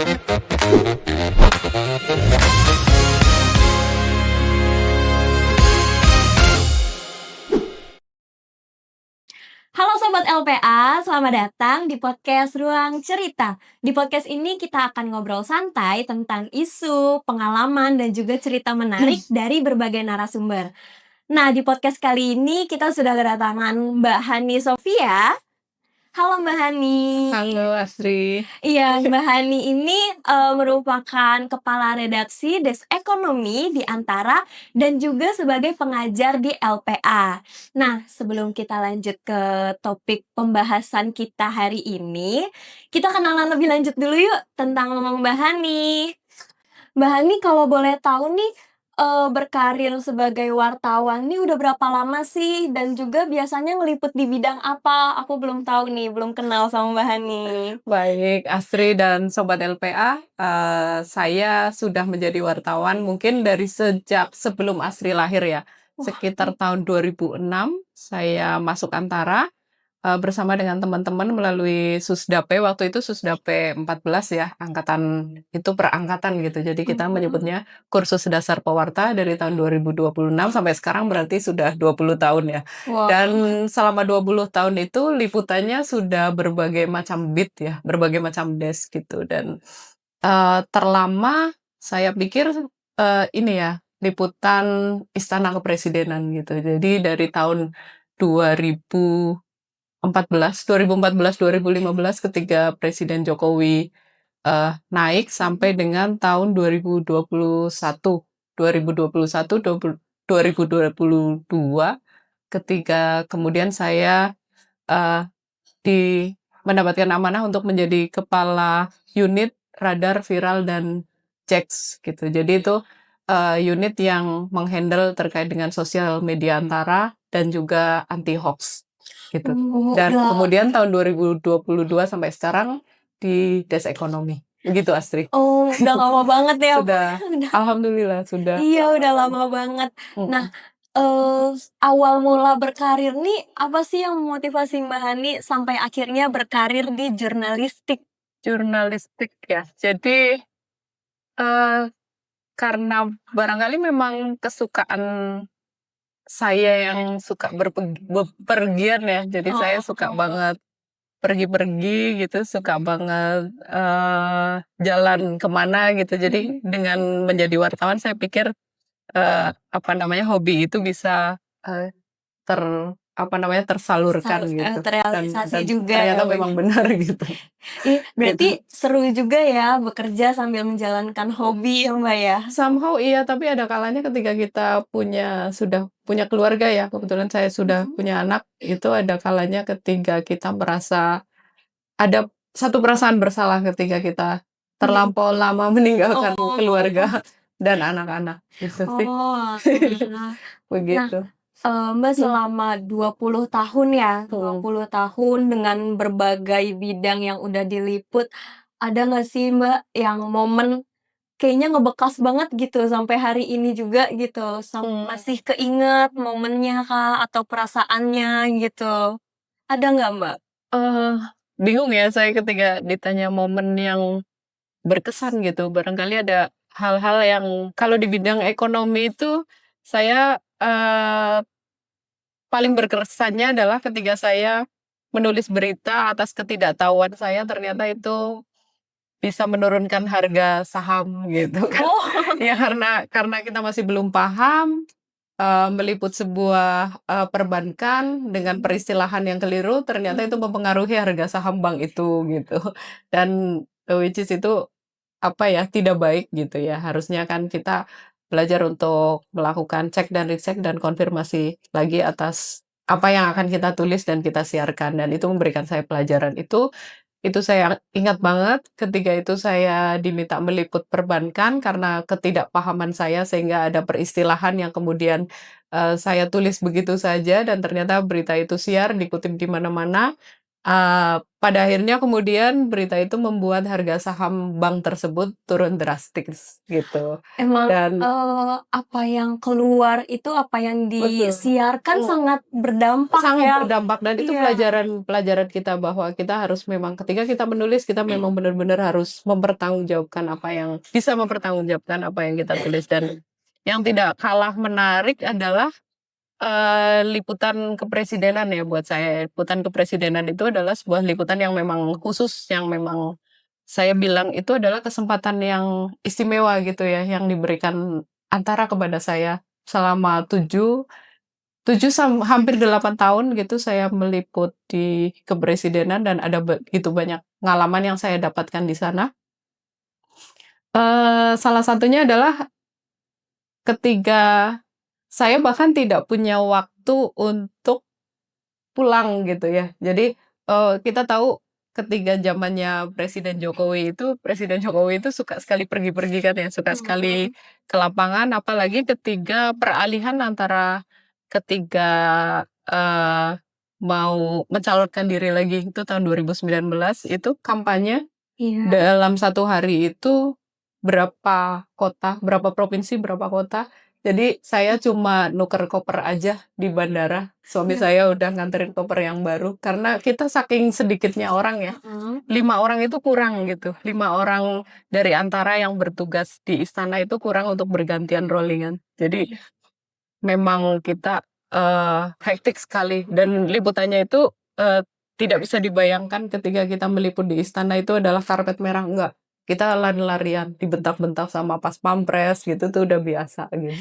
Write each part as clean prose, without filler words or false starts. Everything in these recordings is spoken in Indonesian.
Halo Sobat LPA, selamat datang di podcast Ruang Cerita. Di podcast ini kita akan ngobrol santai tentang isu, pengalaman, dan juga cerita menarik dari berbagai narasumber. Nah, di podcast kali ini kita sudah kedatangan Mbak Hani Sofia. Halo Mbak Hani. Halo Asri. Iya, Mbak Hani ini merupakan kepala redaksi Desk Ekonomi di Antara dan juga sebagai pengajar di LPA. Nah, sebelum kita lanjut ke topik pembahasan kita hari ini, kita kenalan lebih lanjut dulu yuk tentang Mbak Hani. Mbak Hani kalau boleh tahu nih, berkarir sebagai wartawan nih udah berapa lama sih? Dan juga biasanya ngeliput di bidang apa? Aku belum tahu nih, belum kenal sama Mbak Hani. Baik, Asri dan Sobat LPA, saya sudah menjadi wartawan mungkin dari sejak sebelum Asri lahir ya. Wah, Sekitar tahun 2006 saya masuk Antara, bersama dengan teman-teman melalui Susdape, waktu itu Susdape 14 ya, angkatan itu per angkatan gitu. Jadi kita menyebutnya Kursus Dasar Pewarta dari tahun 2026 sampai sekarang berarti sudah 20 tahun ya. wah, Dan selama 20 tahun itu liputannya sudah berbagai macam beat ya, berbagai macam desk gitu. Dan terlama saya pikir ini ya, liputan Istana Kepresidenan gitu. Jadi dari tahun 2015 ketika Presiden Jokowi naik sampai dengan tahun 2021, 2022 ketika kemudian saya eh, di mendapatkan amanah untuk menjadi kepala unit radar viral dan JEX gitu. Jadi itu unit yang menghandle terkait dengan sosial media Antara dan juga anti hoax gitu. Dan udah kemudian tahun 2022 sampai sekarang di Des Ekonomi. Begitu Astri. udah lama banget ya, Sudah, udah alhamdulillah sudah. iya, udah lama banget. Nah, Mm. awal mula berkarir nih, apa sih yang memotivasi Mbak Hani sampai akhirnya berkarir di jurnalistik? Jurnalistik ya. Jadi eh, karena barangkali memang kesukaan saya yang suka bepergian ya. Jadi saya suka banget pergi-pergi gitu, suka banget jalan kemana gitu. Jadi dengan menjadi wartawan saya pikir apa namanya hobi itu bisa eh, ter apa namanya tersalurkan gitu. Terrealisasi Dan juga ya, ternyata Mbak. memang benar gitu. Ih, Gitu. berarti seru juga ya bekerja sambil menjalankan hobi ya, Mbak, ya? Somehow iya, tapi ada kalanya ketika kita sudah punya keluarga ya, kebetulan saya sudah punya anak, itu ada kalanya ketika kita merasa ada satu perasaan bersalah ketika kita terlampau lama meninggalkan Oh. keluarga dan anak-anak, gitu sih. Oh, alah. Nah, Begitu. Mbak selama 20 tahun ya, dua Hmm. puluh tahun dengan berbagai bidang yang udah diliput, ada nggak sih Mbak yang momen kayaknya ngebekas banget gitu sampai hari ini juga gitu, Hmm. masih keinget momennya kah atau perasaannya gitu, ada nggak Mbak? Eh, bingung ya saya ketika ditanya momen yang berkesan gitu. Barangkali ada hal-hal yang kalau di bidang ekonomi itu saya paling berkesannya adalah ketika saya menulis berita atas ketidaktahuan saya ternyata itu bisa menurunkan harga saham gitu kan. Oh. Ya karena kita masih belum paham meliput sebuah perbankan dengan peristilahan yang keliru ternyata itu mempengaruhi harga saham bank itu gitu. Dan which is itu apa ya, tidak baik gitu ya. Harusnya kan kita belajar untuk melakukan cek dan recheck dan konfirmasi lagi atas apa yang akan kita tulis dan kita siarkan dan itu memberikan saya pelajaran. Itu saya ingat banget ketika itu saya diminta meliput perbankan karena ketidakpahaman saya sehingga ada peristilahan yang kemudian saya tulis begitu saja dan ternyata berita itu siar dikutip di mana-mana Pada akhirnya kemudian berita itu membuat harga saham bank tersebut turun drastis gitu Emang, dan apa yang keluar itu, apa yang betul, disiarkan mhm, sangat berdampak sangat ya. berdampak dan itu Iya, pelajaran kita bahwa kita harus memang ketika kita menulis kita memang benar-benar harus mempertanggungjawabkan apa yang bisa mempertanggungjawabkan apa yang kita tulis dan yang tidak kalah menarik adalah liputan kepresidenan ya buat saya. Liputan kepresidenan itu adalah sebuah liputan yang memang khusus, yang memang saya bilang itu adalah kesempatan yang istimewa gitu ya, yang diberikan antara kepada saya selama 7 7 hampir 8 tahun gitu saya meliput di kepresidenan dan ada begitu banyak pengalaman yang saya dapatkan di sana. Salah satunya adalah ketika saya bahkan tidak punya waktu untuk pulang gitu ya. Jadi, kita tahu ketika zamannya Presiden Jokowi itu suka sekali pergi-pergi kan ya, suka sekali mhm, ke lapangan, apalagi ketika peralihan antara ketika, eee, mau mencalonkan diri lagi itu tahun 2019 itu kampanye iya. dalam satu hari itu berapa kota, berapa provinsi, berapa kota. Jadi saya cuma nuker koper aja di bandara. Suami Iya, saya udah nganterin koper yang baru karena kita saking sedikitnya orang ya. mhm. 5 orang itu kurang gitu. 5 orang dari antara yang bertugas di istana itu kurang untuk bergantian rolling. Jadi Iya. memang kita, hektik sekali dan liputannya itu, tidak bisa dibayangkan ketika kita meliput di istana itu adalah karpet merah, enggak. Kita lari-larian, dibentak-bentak sama pas pampres gitu tuh udah biasa gitu.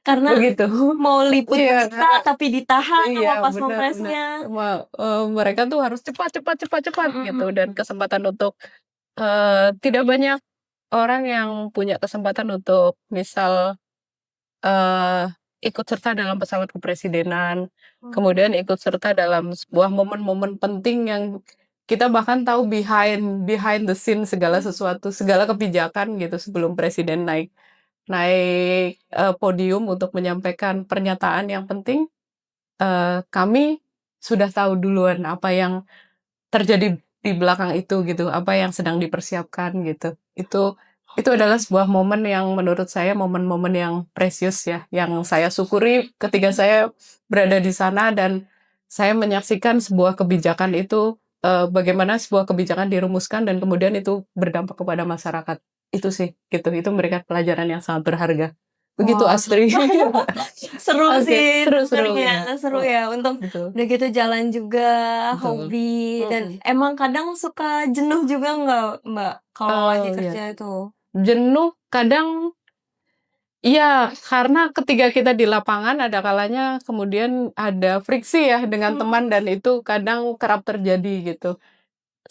Karena Begitu. mau liput Iya, berita karena tapi ditahan iya, sama pas benar benar. pampresnya. Mereka tuh harus cepat cepat cepat cepat Mhm gitu mhm. dan kesempatan untuk tidak banyak orang yang punya kesempatan untuk misal Eee, ikut serta dalam pesawat kepresidenan, Mhm. kemudian ikut serta dalam sebuah momen-momen penting yang kita bahkan tahu behind behind the scene segala sesuatu, segala kebijakan gitu sebelum presiden naik naik, podium untuk menyampaikan pernyataan yang penting, kami sudah tahu duluan apa yang terjadi di belakang itu gitu, apa yang sedang dipersiapkan gitu. Itu adalah sebuah momen yang menurut saya momen-momen yang precious ya, yang saya syukuri ketika saya berada di sana dan saya menyaksikan sebuah kebijakan itu, bagaimana sebuah kebijakan dirumuskan dan kemudian itu berdampak kepada masyarakat. Itu sih, gitu. Itu memberikan pelajaran yang sangat berharga. Begitu Wah, Astri. seru Oke, sih seru-seru dengernya, ya, seru ya untuk betul udah gitu jalan juga, betul. hobi, dan Mhm, emang kadang suka jenuh juga nggak, Mbak, kalau lagi iya. kerja itu? Jenuh kadang iya, karena ketika kita di lapangan ada kalanya kemudian ada friksi ya dengan Mhm. teman dan itu kadang kerap terjadi gitu.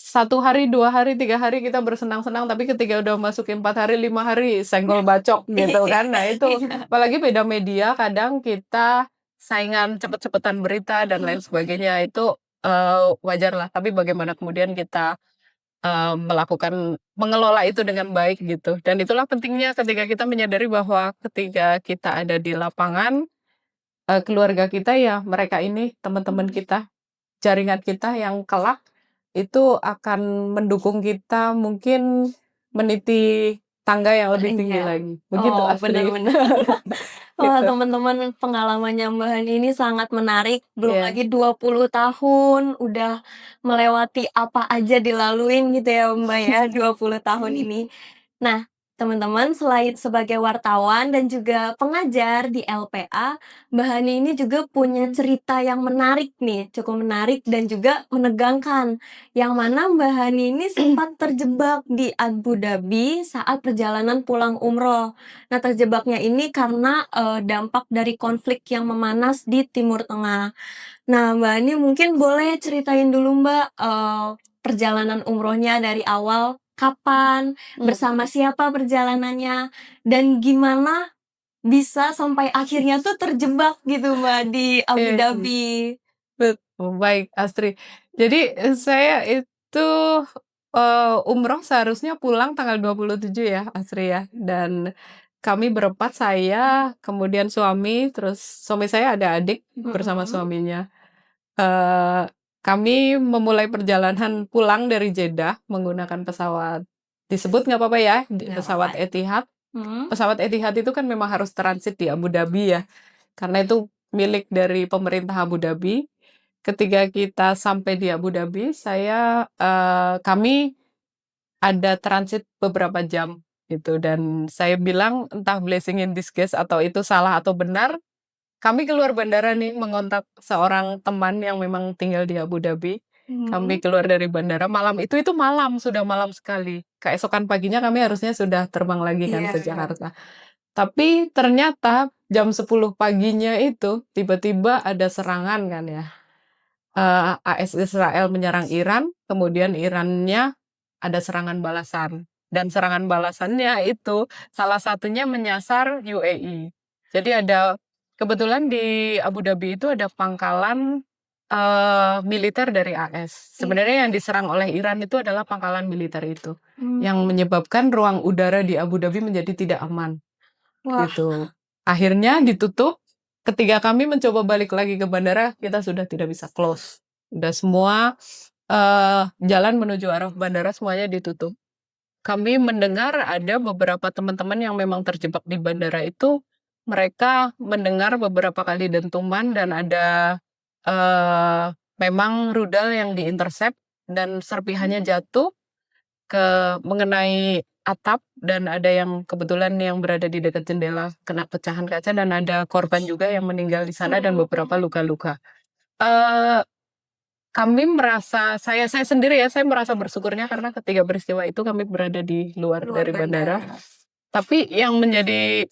1 hari, 2 hari, 3 hari kita bersenang-senang, tapi ketika udah masukin 4 hari, 5 hari senggol bacok gitu kan. Nah itu, Iya. apalagi beda media kadang kita saingan cepet-cepetan berita dan lain sebagainya itu, wajarlah. Tapi bagaimana kemudian kita mengelola itu dengan baik gitu, dan itulah pentingnya ketika kita menyadari bahwa ketika kita ada di lapangan, keluarga kita ya mereka ini teman-teman Mhm. kita, jaringan kita yang kelak itu akan mendukung kita mungkin meniti tangga yang lebih Iya. tinggi lagi. Begitu Oh, bener Astrid. bener. Wah, Gitu. teman-teman, pengalamannya Mbak Hani ini sangat menarik, belum Iya, lagi 20 tahun udah melewati apa aja dilaluin gitu ya, Mbak, ya, 20 tahun ini. Nah, teman-teman, selain sebagai wartawan dan juga pengajar di LPA, Mbak Hani ini juga punya cerita yang menarik nih, cukup menarik dan juga menegangkan. Yang mana Mbak Hani ini sempat terjebak di Abu Dhabi saat perjalanan pulang umroh. Nah, terjebaknya ini karena, dampak dari konflik yang memanas di Timur Tengah. Nah, Mbak ini mungkin boleh ceritain dulu, Mbak, perjalanan umrohnya dari awal, kapan, mhm, bersama siapa perjalanannya, dan gimana bisa sampai akhirnya tuh terjebak gitu, Mbak, di Abu iya, Dhabi. baik Astrid. Jadi, saya itu, umroh seharusnya pulang tanggal 27 ya Astrid ya, dan kami berempat, saya, kemudian suami, terus suami saya ada adik bersama Mhm. suaminya. kami memulai perjalanan pulang dari Jeddah menggunakan pesawat, disebut nggak apa-apa ya, Nggak pesawat apa-apa. Etihad. Mhm. Pesawat Etihad itu kan memang harus transit di Abu Dhabi ya, karena itu milik dari pemerintah Abu Dhabi. Ketika kita sampai di Abu Dhabi, kami ada transit beberapa jam gitu, dan saya bilang entah blessing in disguise atau itu salah atau benar, kami keluar bandara nih mengontak seorang teman yang memang tinggal di Abu Dhabi. Kami Mhm. keluar dari bandara malam itu malam, sudah malam sekali. Keesokan paginya kami harusnya sudah terbang lagi kan Iya. ke Jakarta. Tapi ternyata jam 10 paginya itu tiba-tiba ada serangan kan ya. AS Israel menyerang Iran, kemudian Irannya ada serangan balasan. Dan serangan balasannya itu salah satunya menyasar UAE. Jadi kebetulan di Abu Dhabi itu ada pangkalan militer dari AS. Sebenarnya yang diserang oleh Iran itu adalah pangkalan militer itu, Mmm. yang menyebabkan ruang udara di Abu Dhabi menjadi tidak aman. Wah. Gitu. Akhirnya ditutup, ketika kami mencoba balik lagi ke bandara, kita sudah tidak bisa close. Udah semua, jalan menuju arah bandara semuanya ditutup. Kami mendengar ada beberapa teman-teman yang memang terjebak di bandara itu, mereka mendengar beberapa kali dentuman dan ada, memang rudal yang di-intercept dan serpihannya jatuh mengenai atap, dan ada yang kebetulan yang berada di dekat jendela kena pecahan kaca, dan ada korban juga yang meninggal di sana dan beberapa luka-luka. Eee, Kami merasa saya sendiri ya, saya merasa bersyukurnya karena ketika peristiwa itu kami berada di luar Luar dari bandara. bandara. Tapi yang menjadi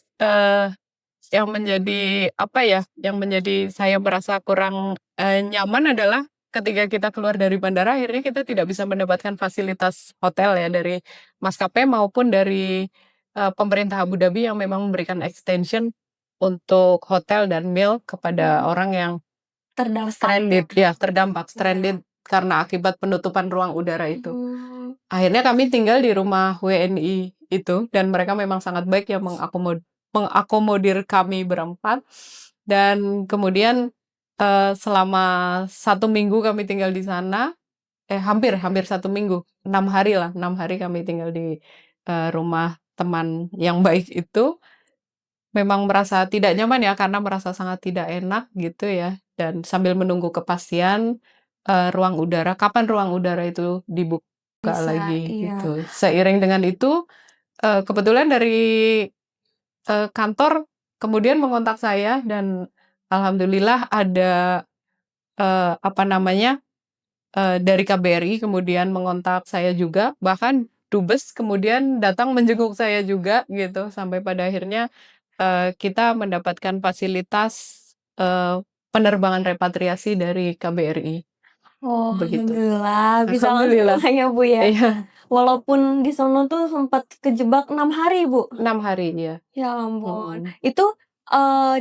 apa ya, yang menjadi saya merasa kurang, nyaman adalah ketika kita keluar dari bandara akhirnya kita tidak bisa mendapatkan fasilitas hotel ya dari maskapai maupun dari, pemerintah Abu Dhabi yang memang memberikan extension untuk hotel dan meal kepada orang yang Terdampak stranded ya, terdampak ya. stranded karena akibat penutupan ruang udara itu. Mmm. Akhirnya kami tinggal di rumah WNI itu, dan mereka memang sangat baik yang mengakomodir kami berempat. Dan kemudian, selama 1 minggu kami tinggal di sana, hampir hampir 1 minggu, 6 hari lah, 6 hari kami tinggal di, rumah teman yang baik itu. Memang merasa tidak nyaman ya, karena merasa sangat tidak enak gitu ya, dan sambil menunggu kepastian, kapan ruang udara itu dibuka Bisa, lagi iya. gitu. Seiring dengan itu, kebetulan dari, kantor kemudian mengontak saya, dan alhamdulillah ada, apa namanya, dari KBRI kemudian mengontak saya juga, bahkan dubes kemudian datang menjenguk saya juga gitu, sampai pada akhirnya kita mendapatkan fasilitas, penerbangan repatriasi dari KBRI, Oh, begitu. alhamdulillah bisa langsung Alhamdulillah, lah ya, Bu, ya. iya, Walaupun di sono tuh sempat kejebak 6 hari, Bu? 6 hari, iya, Ya ampun. mhm, Itu,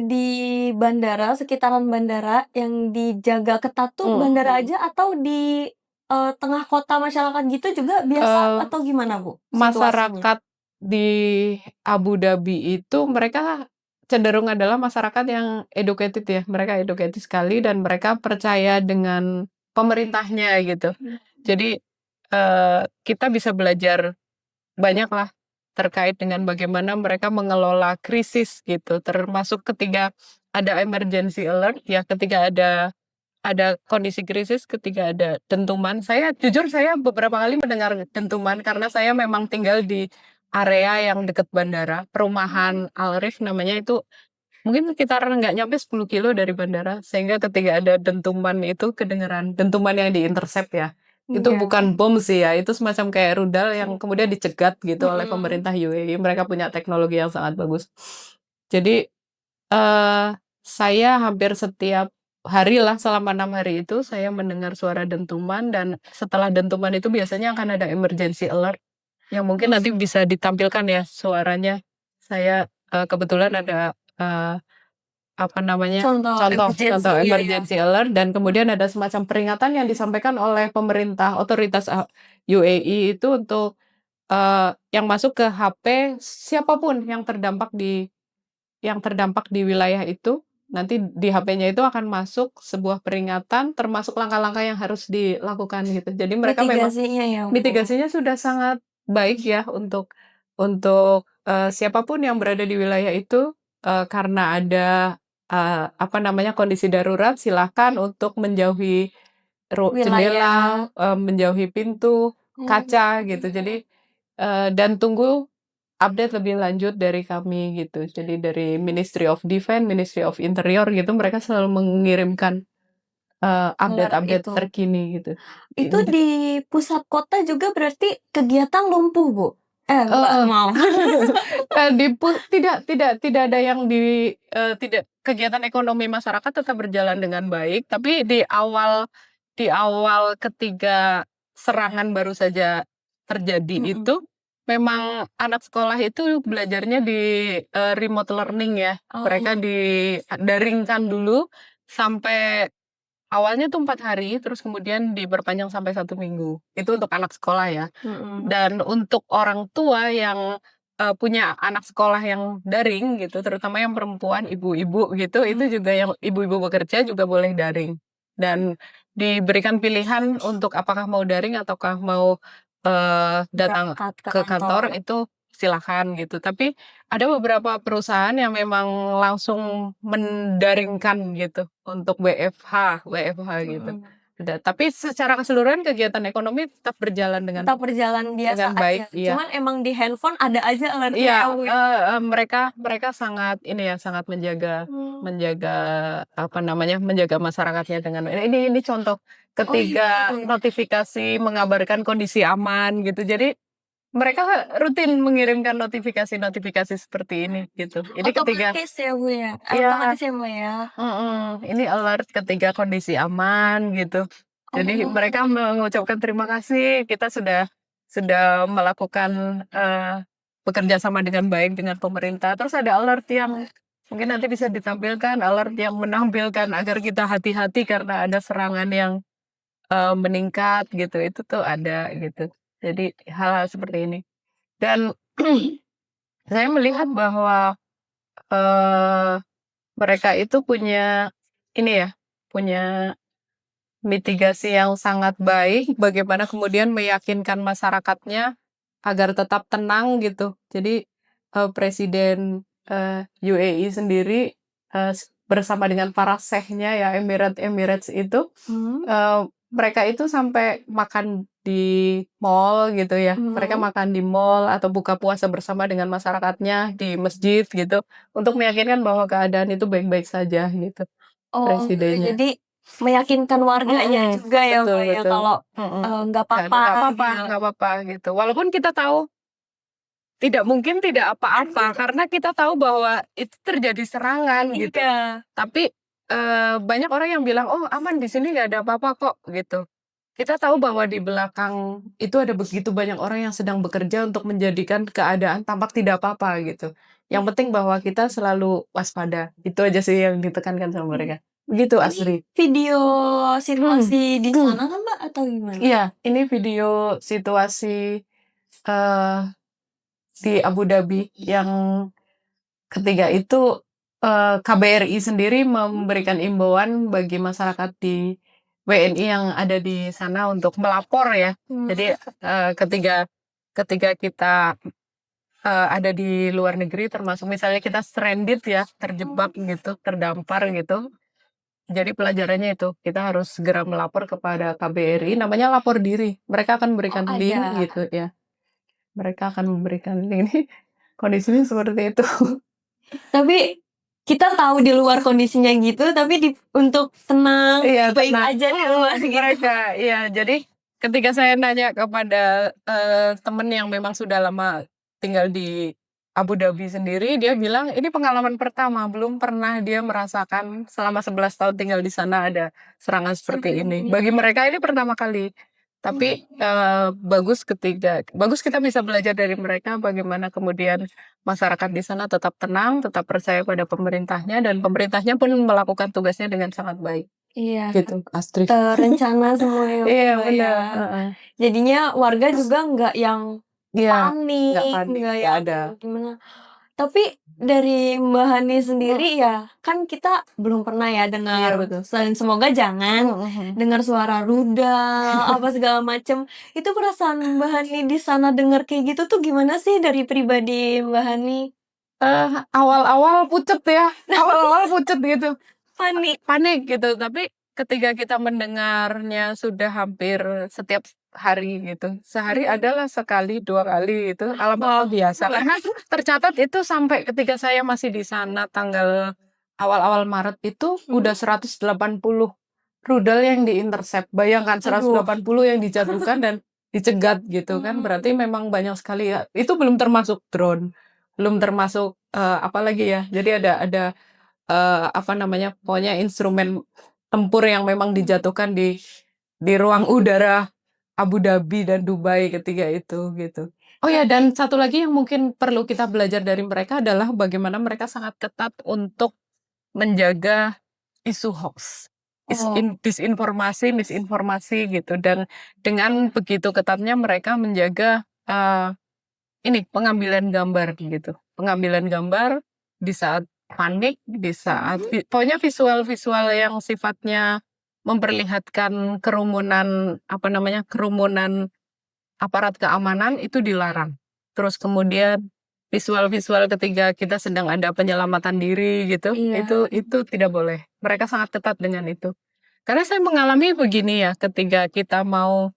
di bandara, sekitaran bandara yang dijaga ketat tuh bandara aja atau di, tengah kota masyarakat gitu juga biasa eee, atau gimana, Bu, situasinya? masyarakat di Abu Dhabi itu mereka cenderung adalah masyarakat yang educated ya, mereka educated sekali dan mereka percaya dengan pemerintahnya gitu. Mmm. Jadi, kita bisa belajar banyak lah terkait dengan bagaimana mereka mengelola krisis gitu, termasuk ketika ada emergency alert ya, ketika ada kondisi krisis, ketika ada dentuman. Saya beberapa kali mendengar dentuman karena saya memang tinggal di area yang dekat bandara, perumahan Al Rif namanya itu, mungkin sekitar nggak nyampe 10 kilo dari bandara, sehingga ketika ada dentuman itu kedengeran, dentuman yang di-intercept ya. Itu Iya. bukan bom sih ya, itu semacam kayak rudal yang kemudian dicegat gitu oleh Mhm. pemerintah UAE, mereka punya teknologi yang sangat bagus. Jadi, eee, saya hampir setiap hari lah selama 6 hari itu saya mendengar suara dentuman, dan setelah dentuman itu biasanya akan ada emergency alert yang mungkin nanti bisa ditampilkan ya suaranya. Kebetulan ada, apa namanya, Contoh contoh emergency, iya ya. emergency alert, dan kemudian ada semacam peringatan yang disampaikan oleh pemerintah otoritas, UAE itu untuk, yang masuk ke HP siapapun yang terdampak di wilayah itu, nanti di HP-nya itu akan masuk sebuah peringatan termasuk langkah-langkah yang harus dilakukan gitu. Jadi mereka memang Mitigasinya ya, Bu? mitigasinya sudah sangat baik ya untuk siapa yang berada di wilayah itu, karena ada, apa namanya, kondisi darurat silakan untuk menjauhi Wilayah. jendela, menjauhi pintu, kaca gitu. Jadi, dan tunggu update lebih lanjut dari kami gitu. Jadi dari Ministry of Defense, Ministry of Interior gitu, mereka selalu mengirimkan, Alert update-update itu. terkini gitu. Itu Ini di pusat kota juga berarti kegiatan lumpuh, Bu? Mbak, heeh. maaf. Tidak ada yang tidak kegiatan ekonomi masyarakat tetap berjalan dengan baik, tapi di awal ketika serangan baru saja terjadi Mhm. itu, memang anak sekolah itu belajarnya di, remote learning ya. Mereka Oh, didaringkan dulu sampai awalnya tuh 4 hari, terus kemudian diperpanjang sampai 1 minggu. Itu untuk anak sekolah ya. mhm. Dan untuk orang tua yang, punya anak sekolah yang daring gitu, terutama yang perempuan, ibu-ibu gitu, itu Mmm, juga yang ibu-ibu bekerja juga boleh daring. Dan diberikan pilihan untuk apakah mau daring ataukah mau, datang berangkat ke ke kantor. kantor itu silakan gitu. Tapi ada beberapa perusahaan yang memang langsung mendaringkan gitu untuk WFH gitu. Mhm. Tapi secara keseluruhan kegiatan ekonomi tetap berjalan dengan Tetap berjalan biasa baik, aja, iya. cuman emang di handphone ada aja alertnya Iya, ya, Bu, ya? mereka mereka sangat ini ya, sangat menjaga Mmm. menjaga apa namanya, menjaga masyarakatnya dengan ini contoh Oh, iya, ketika boleh. notifikasi mengabarkan kondisi aman gitu. Jadi mereka rutin mengirimkan notifikasi-notifikasi seperti ini gitu. Ini ketika Otomatis ya, Bu, ya? iya, Otomatis ya, Mbak, ya? ini alert ketika kondisi aman gitu. Jadi Oh, mereka mengucapkan terima kasih, kita sudah melakukan, bekerja sama dengan baik dengan pemerintah. Terus ada alert yang mungkin nanti bisa ditampilkan, alert yang menampilkan agar kita hati-hati karena ada serangan yang, meningkat gitu, itu tuh ada gitu. Jadi hal-hal seperti ini. Dan saya melihat bahwa, eee, mereka itu punya ini ya, punya mitigasi yang sangat baik, bagaimana kemudian meyakinkan masyarakatnya agar tetap tenang gitu. Jadi, Presiden, UAE sendiri, bersama dengan para syekhnya ya, Emirates itu, mhm, mereka itu sampai makan di mall gitu ya. Mereka mhm. makan di mall atau buka puasa bersama dengan masyarakatnya di masjid gitu, untuk meyakinkan bahwa keadaan itu baik-baik saja gitu, Oh, presidennya. jadi meyakinkan warganya juga ya, Betul Mbak, ya, betul, kalau, mhm. nggak apa-apa gitu. Nggak apa-apa gitu. Walaupun kita tahu tidak mungkin tidak apa-apa, karena kita tahu bahwa itu terjadi serangan gitu. Iya. Tapi, banyak orang yang bilang, "Oh aman di sini nggak ada apa-apa kok," gitu. Kita tahu bahwa di belakang itu ada begitu banyak orang yang sedang bekerja untuk menjadikan keadaan tampak tidak apa-apa gitu. Yang penting bahwa kita selalu waspada, itu aja sih yang ditekankan sama Mhm. mereka. Begitu Ini Asri. video situasi di sana kan, Mbak, atau gimana? Iya, ini video situasi, eee, di Abu Dhabi yang ketika itu, KBRI sendiri memberikan imbauan bagi masyarakat di WNI yang ada di sana untuk melapor ya. Mmm, Jadi, ketika ketika kita, ada di luar negeri termasuk misalnya kita stranded ya, terjebak gitu, terdampar gitu. Jadi pelajarannya itu, kita harus segera melapor kepada KBRI, namanya lapor diri. Mereka akan oh, memberikan link ada. gitu ya. Mereka akan memberikan link. Kondisinya seperti itu. Tapi kita tahu di luar kondisinya gitu, tapi untuk tenang, Iya, baik tenang. aja di luar gitu. Mereka iya, jadi ketika saya nanya kepada, temen yang memang sudah lama tinggal di Abu Dhabi sendiri, dia bilang, "Ini pengalaman pertama, belum pernah dia merasakan selama 11 tahun tinggal di sana ada serangan seperti ini." Seperti Bagi mereka ini pertama kali. Tapi, bagus kita bisa belajar dari mereka bagaimana kemudian masyarakat di sana tetap tenang, tetap percaya pada pemerintahnya, dan pemerintahnya pun melakukan tugasnya dengan sangat baik. iya, Gitu, Astrid. terencana semua ya, Iya, Mbak, ya. bener, heeh. Jadinya warga juga nggak yang Iya, nggak panik, panik, nggak nggak yang ada. gimana. Tapi Dari Mbak Hani Mhm, sendiri ya, kan kita belum pernah ya iya dengar, betul. dan semoga jangan Mhm. dengar suara rudal, apa segala macem. Itu perasaan Mbak Hani di sana dengar kayak gitu tuh gimana sih dari pribadi Mbak Hani? Awal-awal pucet ya, awal-awal pucet gitu, Panik. panik gitu, tapi ketika kita mendengarnya sudah hampir setiap hari gitu, sehari Iya. adalah sekali, 2 kali itu alhamdulillah Wah, biasa. Karena tercatat itu sampai ketika saya masih di sana tanggal awal-awal Maret itu mhm. udah 180 rudal yang diintercept. Bayangkan Aduh. 180 yang dijatuhkan dan dicegat gitu kan, berarti Mmm, memang banyak sekali ya. Itu belum termasuk drone, belum termasuk, apalagi ya, jadi ada, apa namanya, pokoknya instrumen tempur yang memang dijatuhkan di ruang udara Abu Dhabi dan Dubai ketika itu, gitu. Oh ya, dan satu lagi yang mungkin perlu kita belajar dari mereka adalah bagaimana mereka sangat ketat untuk menjaga isu hoax, oh, disinformasi, misinformasi gitu, dan dengan begitu ketatnya mereka menjaga, ini pengambilan gambar gitu. Pengambilan gambar di saat panik, di saat mhm. pokoknya visual-visual yang sifatnya memperlihatkan kerumunan, apa namanya, kerumunan aparat keamanan itu dilarang. Terus kemudian visual-visual ketika kita sedang ada penyelamatan diri gitu, Iya. itu tidak boleh. Mereka sangat ketat dengan itu. Karena saya mengalami begini ya, ketika kita mau,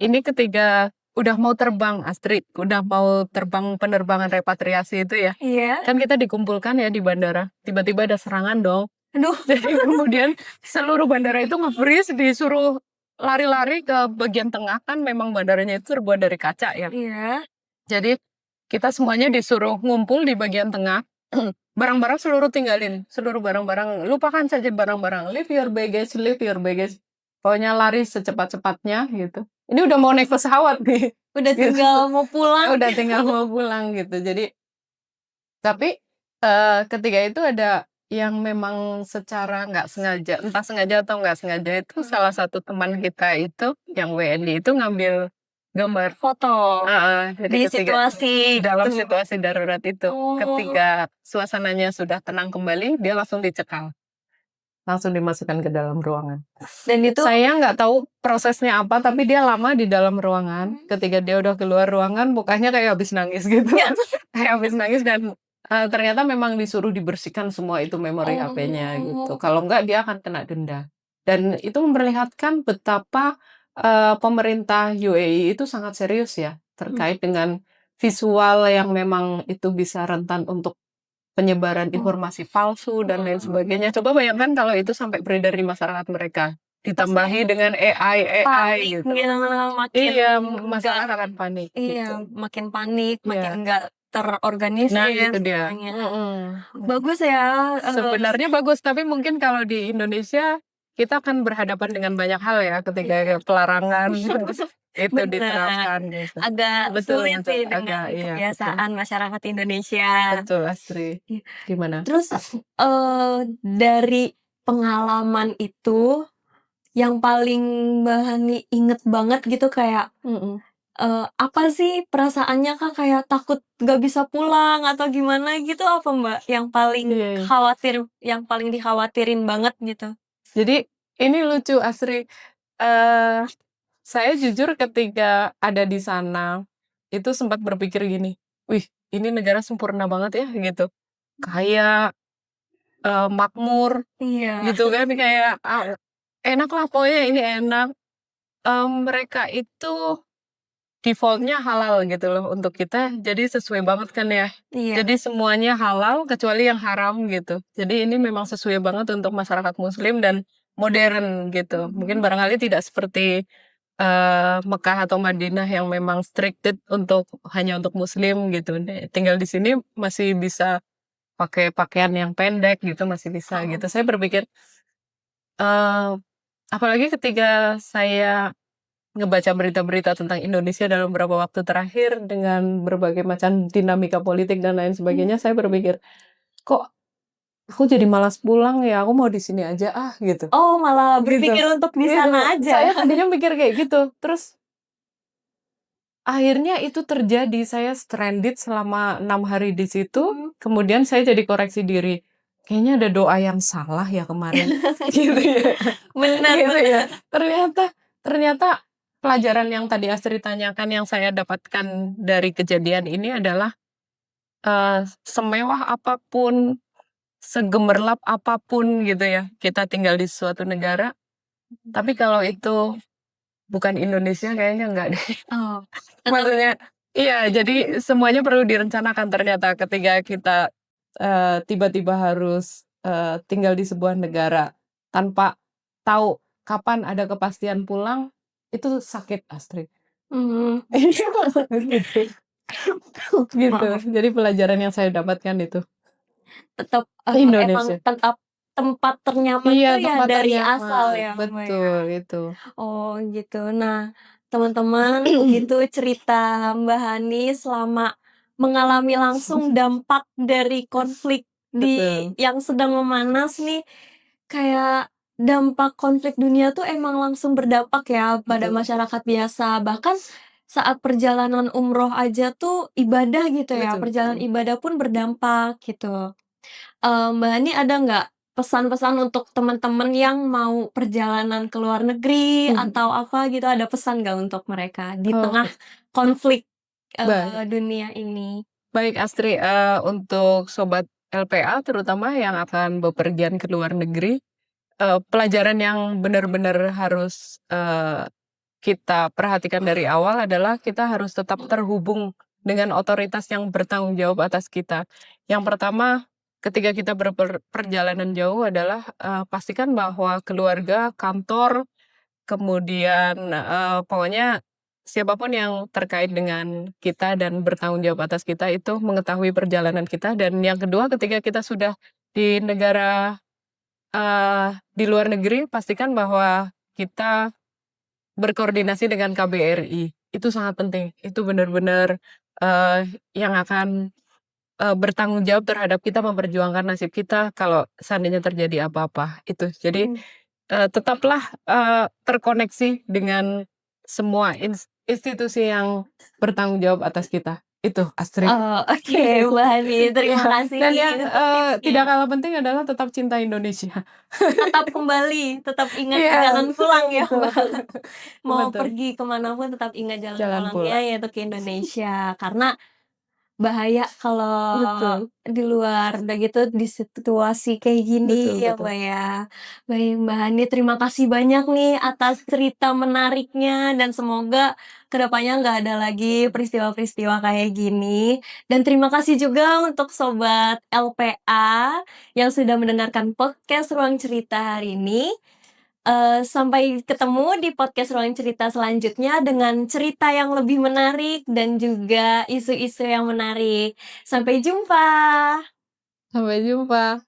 ini ketika udah mau terbang Astrid, udah mau terbang penerbangan repatriasi itu ya, Iya. kan kita dikumpulkan ya di bandara, tiba-tiba ada serangan dong. Aduh. Jadi kemudian seluruh bandara itu nge-freeze, disuruh lari-lari ke bagian tengah, kan memang bandaranya itu terbuat dari kaca ya. Iya. Jadi kita semuanya disuruh ngumpul di bagian tengah, barang-barang seluruh tinggalin, seluruh barang-barang, lupakan saja barang-barang, leave your baggage, pokoknya lari secepat-cepatnya gitu. Ini udah mau naik pesawat nih, Udah gitu, tinggal mau pulang. udah tinggal mau pulang gitu. Jadi tapi, ketika itu ada yang memang secara nggak sengaja, entah sengaja atau nggak sengaja itu Mhm. salah satu teman kita itu, yang WNI itu ngambil gambar. Foto Heeh, jadi di ketika situasi dalam itu. situasi darurat itu, Oh, ketika suasananya sudah tenang kembali, dia langsung dicekal, langsung dimasukkan ke dalam ruangan. dan itu Saya nggak tahu prosesnya apa, tapi dia lama di dalam ruangan, mhm, ketika dia udah keluar ruangan mukanya kayak habis nangis gitu, iya. kayak habis nangis dan, ternyata memang disuruh dibersihkan semua itu memori HP-nya gitu, Oh, kalau enggak dia akan kena denda. Dan itu memperlihatkan betapa, pemerintah UAE itu sangat serius ya, mhm, terkait dengan visual yang memang itu bisa rentan untuk penyebaran oh, informasi palsu dan lain sebagainya. Coba bayangkan kalau itu sampai beredar di masyarakat mereka, pasti ditambahi dengan AI panik gitu. gitu, makin Iya, enggak masyarakat akan panik iya, gitu. makin panik, makin Iya, enggak nah terorganisir itu dia. semuanya. Mhm. Bagus ya, Sebenarnya bagus, tapi mungkin kalau di Indonesia kita akan berhadapan dengan banyak hal ya ketika iya. pelarangan itu Bener, diterapkan gitu. agak Betul sulit betul, sih dengan agak iya, betul. kebiasaan masyarakat Indonesia. Betul, Astri. Iya. Gimana? Terus, dari pengalaman itu, yang paling Mbak Hani inget banget gitu kayak, Mhm. apa sih perasaannya Kak? Kayak takut nggak bisa pulang atau gimana gitu apa Mbak? Iya iya. Yang paling dikhawatirin banget gitu? Jadi ini lucu Asri, eee, saya jujur ketika ada di sana, itu sempat berpikir gini, "Wih, ini negara sempurna banget ya," gitu. Kayak, makmur Iya. gitu kan, kayak, enak lah pokoknya ini enak. Mereka itu default-nya halal gitu loh untuk kita, jadi sesuai banget kan ya. Iya. Jadi semuanya halal kecuali yang haram gitu. Jadi ini memang sesuai banget untuk masyarakat muslim dan modern gitu. Mungkin Mhm. barangkali tidak seperti, Mekah atau Madinah yang memang stricted untuk hanya untuk muslim gitu. Tinggal di sini masih bisa pakai pakaian yang pendek gitu, masih bisa gitu. Heeh. Saya berpikir, eee, apalagi ketika saya ngebaca berita-berita tentang Indonesia dalam beberapa waktu terakhir dengan berbagai macam dinamika politik dan lain Mmm. sebagainya, saya berpikir, "Kok aku jadi malas pulang ya, aku mau di sini aja ah," gitu. Oh, malah Gitu berpikir untuk di gitu. sana aja Saya ya? tadinya mikir kayak gitu, terus akhirnya itu terjadi, saya stranded selama 6 hari di situ, Mhm. kemudian saya jadi koreksi diri, "Kayaknya ada doa yang salah ya kemarin." Gitu ya. Benar Gitu ya. benar. Ternyata ternyata pelajaran yang tadi Astrid tanyakan yang saya dapatkan dari kejadian ini adalah, semewah apapun, segemerlap apapun gitu ya, kita tinggal di suatu negara, tapi kalau itu bukan Indonesia kayaknya enggak deh. Oh, tetap Maksudnya iya, jadi semuanya perlu direncanakan ternyata ketika kita, tiba-tiba harus, tinggal di sebuah negara tanpa tahu kapan ada kepastian pulang, itu sakit, Astrid. mhm, Gitu. Gitu, maaf. jadi pelajaran yang saya dapatkan itu. Tetap, emang Indonesia. tetap tempat ternyaman Iya, tuh ya tempat dari asal ternyaman, ya, Mbak, ya? betul, itu. Oh gitu. Nah, teman-teman begitu cerita Mbak Hani selama mengalami langsung dampak dari konflik Betul, yang sedang memanas nih, kayak dampak konflik dunia tuh emang langsung berdampak ya pada betul, masyarakat biasa. Bahkan saat perjalanan umroh aja tuh ibadah gitu ya, betul, perjalanan ibadah pun berdampak gitu. Mbak Hani ada nggak pesan-pesan untuk teman-teman yang mau perjalanan ke luar negeri mhm, atau apa gitu, ada pesan nggak untuk mereka di tengah oke, konflik, baik. dunia ini? Baik Astri, untuk sobat LPA terutama yang akan bepergian ke luar negeri, pelajaran yang benar-benar harus, kita perhatikan dari awal adalah kita harus tetap terhubung dengan otoritas yang bertanggung jawab atas kita. Yang pertama, ketika kita perjalanan jauh adalah, pastikan bahwa keluarga, kantor, kemudian, pokoknya siapapun yang terkait dengan kita dan bertanggung jawab atas kita itu mengetahui perjalanan kita, dan yang kedua ketika kita sudah di negara, di luar negeri, pastikan bahwa kita berkoordinasi dengan KBRI. Itu sangat penting. Itu benar-benar, yang akan, bertanggung jawab terhadap kita memperjuangkan nasib kita kalau seandainya terjadi apa-apa, itu. Jadi Mhm. Tetaplah, terkoneksi dengan semua institusi yang bertanggung jawab atas kita. Itu, Astrid. Oh, oke Mbak Hani, Iya, terima kasih dan nih yang, untuk tipsnya. tidak kalah penting adalah tetap cinta Indonesia. Tetap kembali, tetap ingat Iya, jalan pulang ya betul. Mbak. Mau Betul, pergi ke mana pun tetap ingat jalan jalan pulangnya pulang. yaitu ke Indonesia, karena bahaya kalau Betul, di luar, udah gitu di situasi kayak gini betul, ya, betul. Mbak, ya. Baik, Mbak Hani, terima kasih banyak nih atas cerita menariknya dan semoga kedepannya nggak ada lagi peristiwa-peristiwa kayak gini. Dan terima kasih juga untuk sobat LPA yang sudah mendengarkan podcast Ruang Cerita hari ini. Sampai ketemu di podcast Ruang Cerita selanjutnya dengan cerita yang lebih menarik dan juga isu-isu yang menarik. Sampai jumpa. Sampai jumpa.